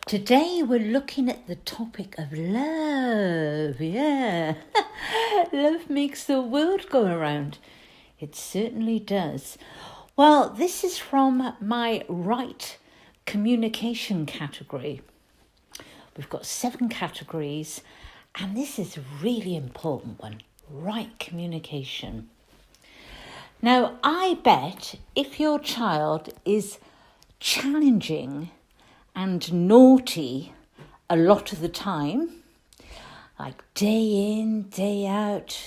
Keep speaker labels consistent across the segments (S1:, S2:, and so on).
S1: Today we're looking at the topic of love. Yeah, love makes the world go around. It certainly does. Well, this is from my right communication category. We've got 7 categories, and this is a really important one, right communication. Now, I bet if your child is challenging and naughty a lot of the time, like day in, day out.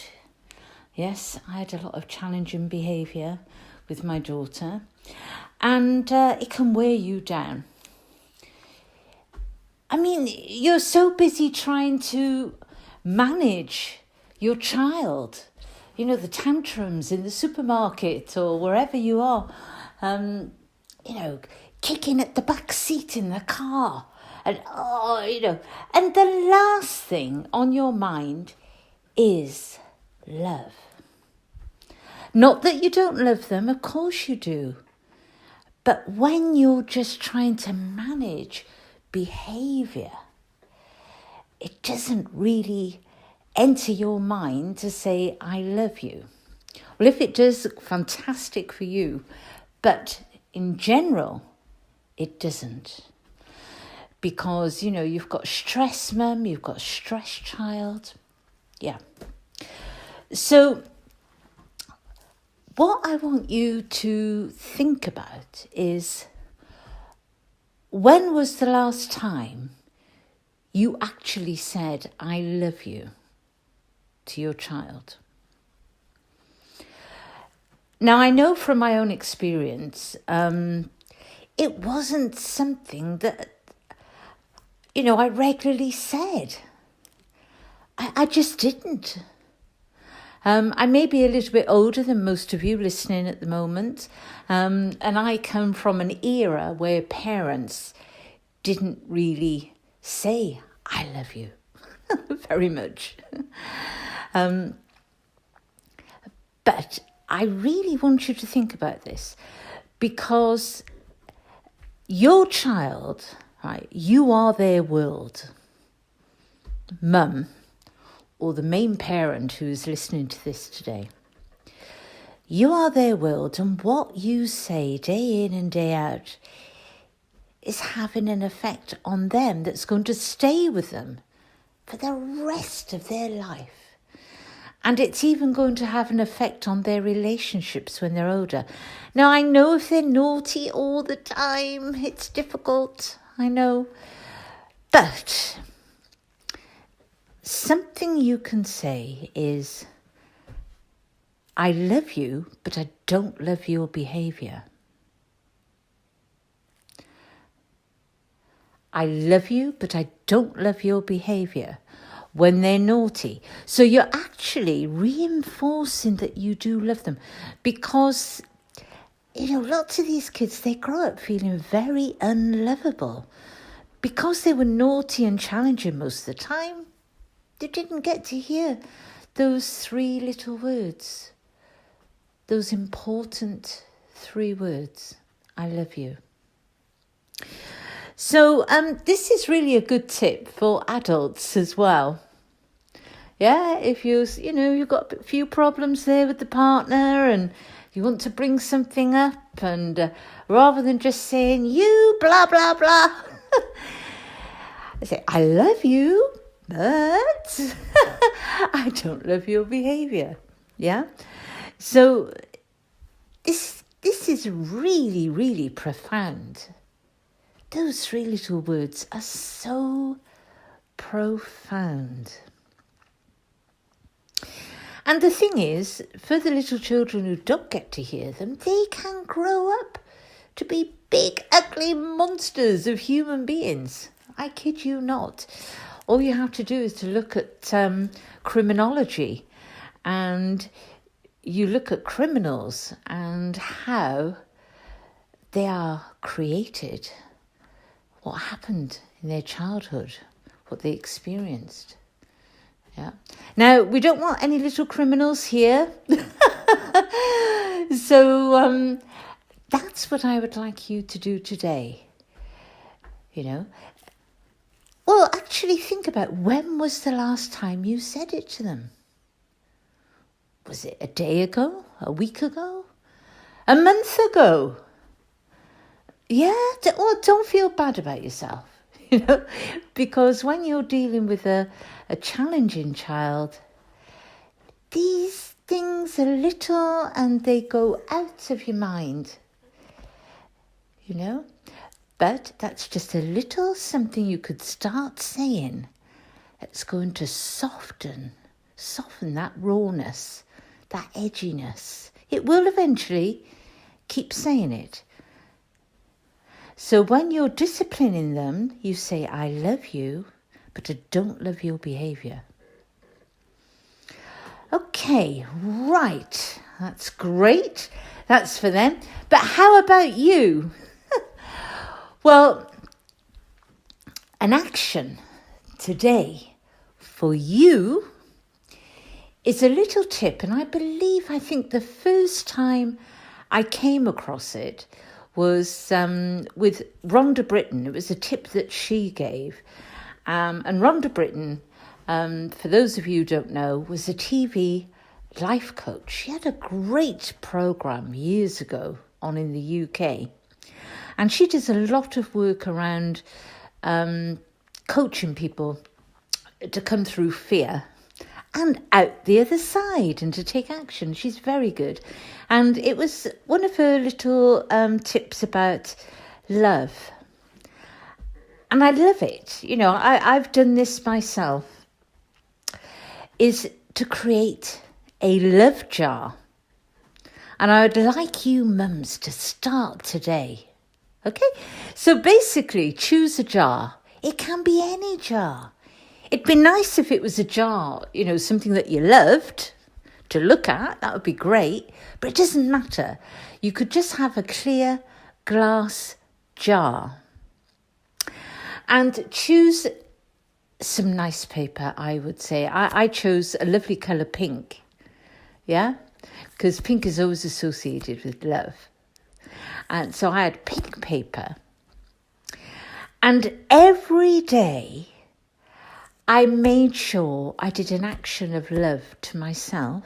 S1: Yes, I had a lot of challenging behaviour with my daughter, and it can wear you down. I mean, you're so busy trying to manage your child, you know, the tantrums in the supermarket or wherever you are, kicking at the back seat in the car. And the last thing on your mind is love. Not that you don't love them, of course you do. But when you're just trying to manage behaviour, it doesn't really enter your mind to say, I love you. Well, if it does, fantastic for you. But in general, it doesn't. Because, you've got stress mum, you've got stress child. Yeah. So what I want you to think about is, when was the last time you actually said, I love you to your child? Now, I know from my own experience, it wasn't something that, I regularly said. I just didn't. I may be a little bit older than most of you listening at the moment, and I come from an era where parents didn't really say, I love you, very much. But I really want you to think about this, because your child, right, you are their world. Mum, or the main parent who is listening to this today, you are their world, and what you say day in and day out is having an effect on them that's going to stay with them for the rest of their life. And it's even going to have an effect on their relationships when they're older. Now, I know if they're naughty all the time, it's difficult, I know. But something you can say is, I love you, but I don't love your behaviour. I love you, but I don't love your behaviour when they're naughty. So you're actually reinforcing that you do love them, because, lots of these kids, they grow up feeling very unlovable because they were naughty and challenging most of the time. They didn't get to hear those 3 little words, those important 3 words, I love you. So this is really a good tip for adults as well. Yeah, if you've got a few problems there with the partner and you want to bring something up, and rather than just saying, you blah, blah, blah, I say, I love you, but I don't love your behaviour. Yeah? So this is really, really profound. Those 3 little words are so profound. And the thing is, for the little children who don't get to hear them, they can grow up to be big, ugly monsters of human beings. I kid you not. All you have to do is to look at criminology, and you look at criminals and how they are created, what happened in their childhood, what they experienced. Yeah. Now, we don't want any little criminals here. So that's what I would like you to do today. actually think about, when was the last time you said it to them? Was it a day ago? A week ago? A month ago? Yeah, don't feel bad about yourself, because when you're dealing with a challenging child, these things are little and they go out of your mind, But that's just a little something you could start saying that's going to soften that rawness, that edginess. It will eventually. Keep saying it. So when you're disciplining them, you say, I love you, but I don't love your behaviour. Okay, right. That's great. That's for them. But how about you? Well, an action today for you is a little tip. And I think the first time I came across it was with Rhonda Britton. It was a tip that she gave. And Rhonda Britton, for those of you who don't know, was a TV life coach. She had a great programme years ago on in the UK. And she does a lot of work around coaching people to come through fear and out the other side and to take action. She's very good. And it was one of her little tips about love. And I love it. I've done this myself, is to create a love jar. And I would like you mums to start today. Okay? So basically, choose a jar. It can be any jar. It'd be nice if it was a jar, something that you loved to look at. That would be great. But it doesn't matter. You could just have a clear glass jar. And choose some nice paper, I would say. I chose a lovely colour pink. Yeah? Because pink is always associated with love. And so I had pink paper. And every day I made sure I did an action of love to myself,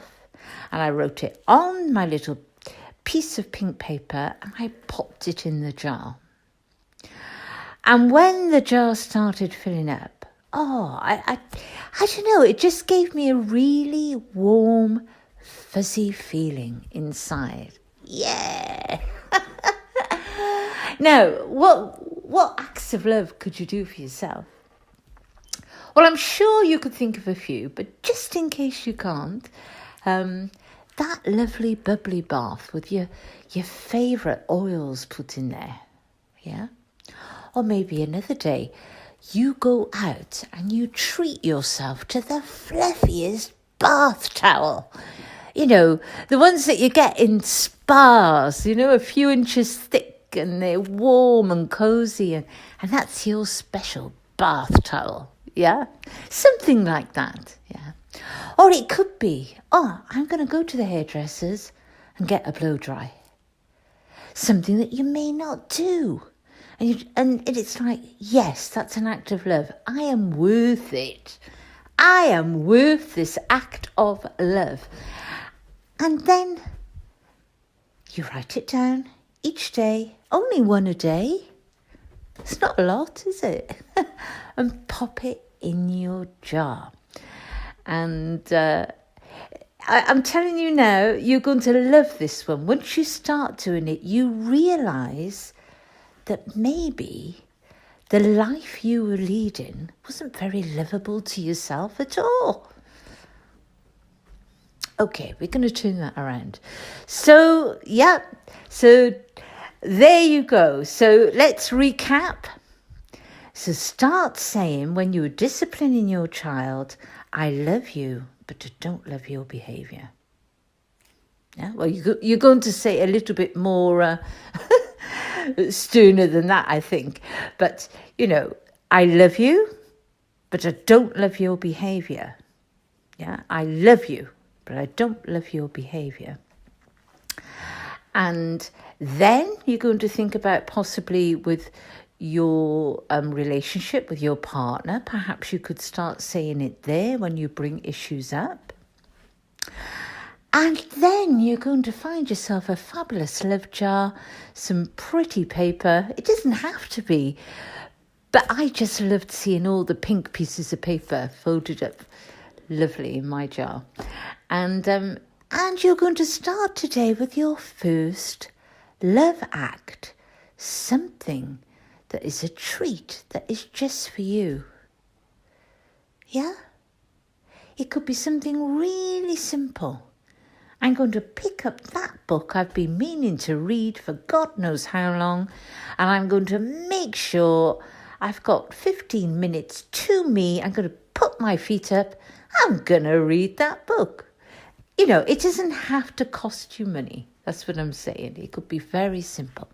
S1: and I wrote it on my little piece of pink paper and I popped it in the jar. And when the jar started filling up, I don't know, it just gave me a really warm, fuzzy feeling inside. Yeah. Now, what acts of love could you do for yourself? Well, I'm sure you could think of a few, but just in case you can't, that lovely bubbly bath with your favourite oils put in there, yeah? Or maybe another day, you go out and you treat yourself to the fluffiest bath towel. The ones that you get in spas, a few inches thick and they're warm and cosy, and that's your special bath towel. Yeah, something like that. Yeah, or it could be, I'm going to go to the hairdressers and get a blow dry. Something that you may not do, and it's like, yes, that's an act of love. I am worth it. I am worth this act of love. And then you write it down each day, only one a day. It's not a lot, is it? And pop it in your jar. And I'm telling you now, you're going to love this one. Once you start doing it, you realise that maybe the life you were leading wasn't very livable to yourself at all. Okay, we're going to turn that around. So, there you go. So let's recap. So start saying, when you're disciplining your child, I love you, but I don't love your behaviour. Yeah, well, you're going to say a little bit more sterner than that, I think. But, I love you, but I don't love your behaviour. Yeah, I love you, but I don't love your behaviour. And then you're going to think about possibly with your relationship with your partner. Perhaps you could start saying it there when you bring issues up. And then you're going to find yourself a fabulous love jar, some pretty paper. It doesn't have to be, but I just loved seeing all the pink pieces of paper folded up lovely in my jar. And you're going to start today with your first love act, something that is a treat, that is just for you. Yeah? It could be something really simple. I'm going to pick up that book I've been meaning to read for God knows how long, and I'm going to make sure I've got 15 minutes to me. I'm going to put my feet up. I'm going to read that book. You know, it doesn't have to cost you money. That's what I'm saying. It could be very simple.